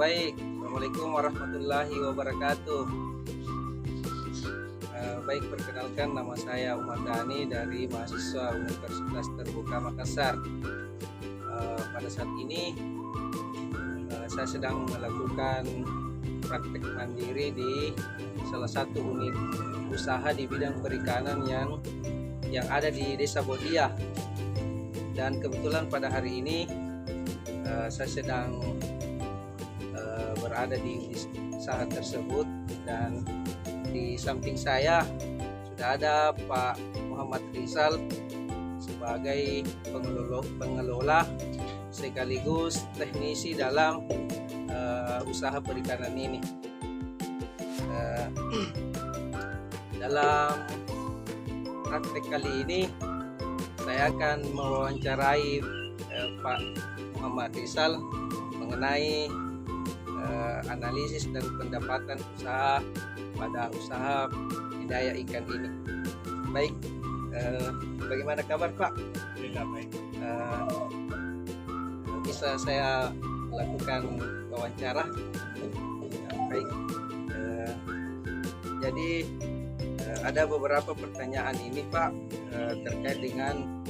baik. Assalamualaikum warahmatullahi wabarakatuh. Baik, perkenalkan nama saya Umar Dhani dari mahasiswa Universitas Terbuka Makassar. Pada saat ini saya sedang melakukan praktek mandiri di salah satu unit usaha di bidang perikanan yang ada di Desa Bodia. Dan kebetulan pada hari ini saya sedang berada di usaha tersebut, dan di samping saya sudah ada Pak Muhammad Rizal sebagai pengelola sekaligus teknisi dalam usaha perikanan ini. Dalam praktek kali ini saya akan mewawancarai Pak Muhammad Rizal mengenai analisis dan pendapatan usaha pada usaha budidaya ikan ini. Baik, bagaimana kabar Pak? Baik. Bisa saya lakukan wawancara? Baik. Jadi ada beberapa pertanyaan ini Pak terkait dengan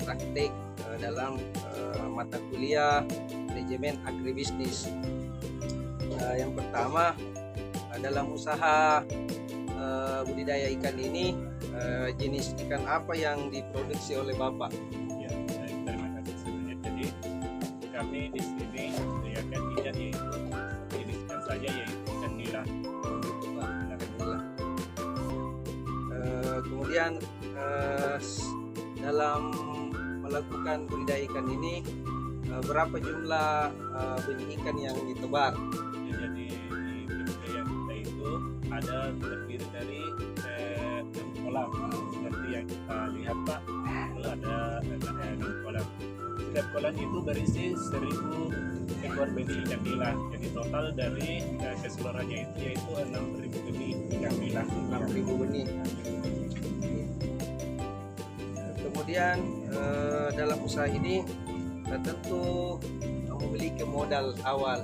praktik dalam mata kuliah manajemen agribisnis. Yang pertama, dalam usaha budidaya ikan ini, jenis ikan apa yang diproduksi oleh Bapak? Ya, terima kasih sebenarnya. Jadi kami di sini menyediakan ikan yaitu jenis ikan saja, yaitu ikan nila. Kemudian dalam melakukan budidaya ikan ini, berapa jumlah benih ikan yang ditebar? Ya, jadi di budidaya kita itu ada terdiri dari 6 kolam. Seperti yang kita lihat Pak, itu ada 6 kolam. Setiap kolam itu berisi 1000 ekor benih ikan nila. Jadi total dari keseluruhannya itu yaitu 6000 benih ikan nila. 6.000 benih. Kemudian dalam usaha ini tentu memiliki modal awal.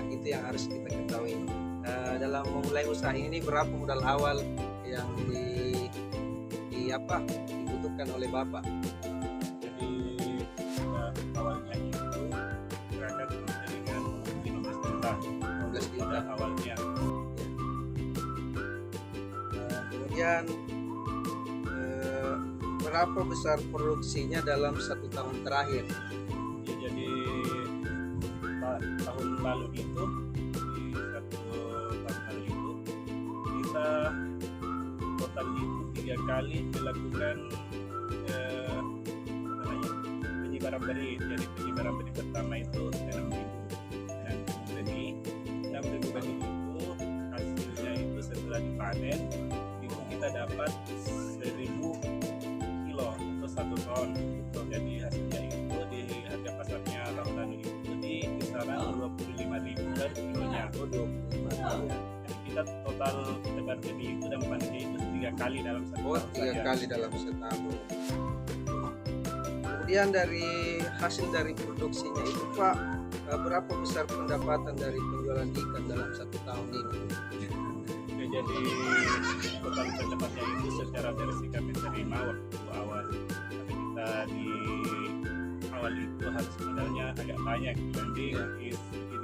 Itu yang harus kita ketahui. Dalam memulai usaha ini berapa modal awal yang dibutuhkan oleh Bapak? Jadi awalnya itu berangkat dengan 15 juta. 15 juta Awalnya. Kemudian berapa besar produksinya dalam 1 tahun terakhir? Ya, jadi tahun lalu itu, di 1 tahun lalu itu kita total itu 3 kali melakukan penyebaran benih. Jadi penyebaran benih pertama itu 6.000 benih. 6.000 benih itu hasilnya itu setelah dipanen itu kita dapat 1.000 kilo atau 1 ton. Jadi hasilnya itu di harga pasarnya tahun lalu itu di kisaran 25.000 per kilonya. Jadi kita total tebar benih itu dan panennya itu 3 kali dalam satu tahun. 3 kali dalam setahun. Kemudian dari hasil dari produksinya itu Pak, berapa besar pendapatan dari penjualan ikan dalam 1 tahun ini? Ya, jadi total pendapatannya itu secara bersih kami terima waktu awal. Tapi kita di awal itu harus modalnya agak banyak dibanding ini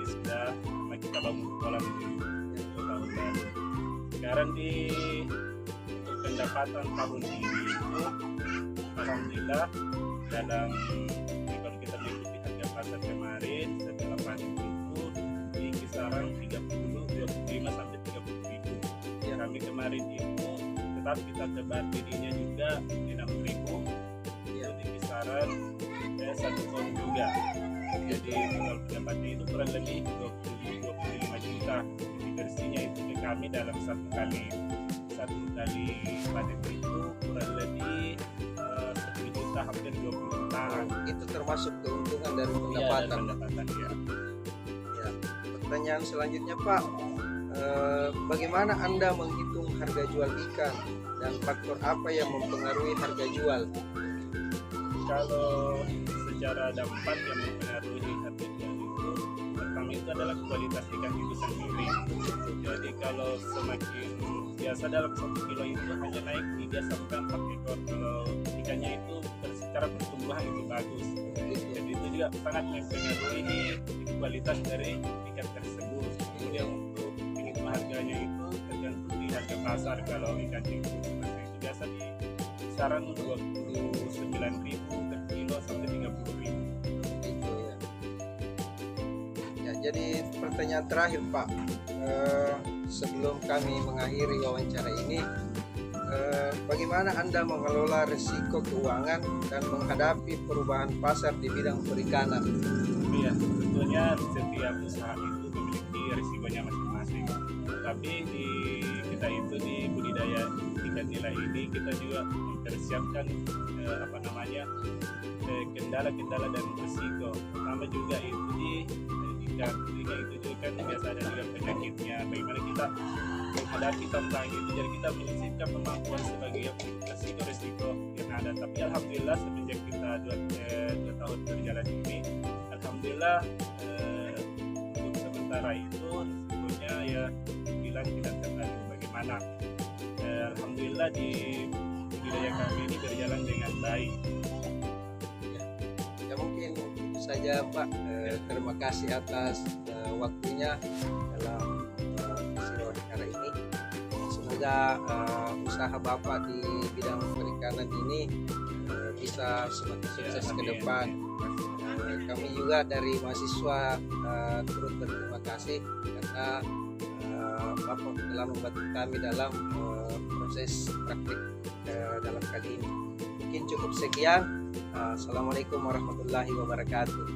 sudah kita bangun kolam di tahun lalu. Sekarang di pendapatan tahun ini itu alhamdulillah dalam kalau kita mengikuti harga pasar kemarin setelah panen itu di kisaran 25 sampai 30 ribu. Ya, kami kemarin itu tetap kita tebar benihnya juga 6.000, itu di kisaran 1 ton juga. Jadi total pendapatannya itu kurang lebih 25 juta. Jadi bersihnya itu ke kami dalam satu kali panen itu kurang lebih 10 juta, hampir 20 juta. Itu termasuk keuntungan dari Iya, pendapatan. dari pendapatan ya. Ya. Pertanyaan selanjutnya Pak, bagaimana Anda menghitung harga jual ikan dan faktor apa yang mempengaruhi harga jual? Kalau secara dampak yang mempengaruhi harga jual itu, pertama itu adalah kualitas ikan itu sendiri. Jadi kalau semakin biasa dalam 1 kilo itu hanya naik 3 sampai 4 ekor kalau ikannya itu secara pertumbuhan itu bagus. Jadi itu juga sangat mempengaruhi kualitas dari ikan tersebut. Kemudian untuk penghitung harganya itu tergantung di harga pasar. Kalau ikan itu seperti itu biasa di kisaran 29.000 per kilo sampai 30.000. Gitu ya. Ya, jadi pertanyaan terakhir Pak, sebelum kami mengakhiri wawancara ini, bagaimana Anda mengelola risiko keuangan dan menghadapi perubahan pasar di bidang perikanan? Iya, tentunya setiap usaha itu memiliki risikonya masing-masing. Tapi kita itu di budidaya ikan nila ini kita juga mempersiapkan kendala-kendala dan risiko. Pertama juga itu di ikan itu juga kan biasa ada juga penyakitnya. Bagaimana kita menghadapi tantangan itu, jadi kita menyisipkan kemampuan sebagai risiko-risiko yang ada. Tapi alhamdulillah semenjak kita 2 tahun berjalan ini, alhamdulillah untuk sementara itu risikonya ya bilang tidak terlalu bagaimana. Alhamdulillah di budidaya kami ini berjalan dengan baik. Ya mungkin itu saja Pak. Terima kasih atas waktunya dalam wawancara ini. Semoga usaha Bapak di bidang perikanan ini bisa semakin sukses ke depan. Kami juga dari mahasiswa turut berterima kasih karena Bapak telah membantu kami dalam proses praktik dalam kali ini. Mungkin cukup sekian. Assalamualaikum warahmatullahi wabarakatuh.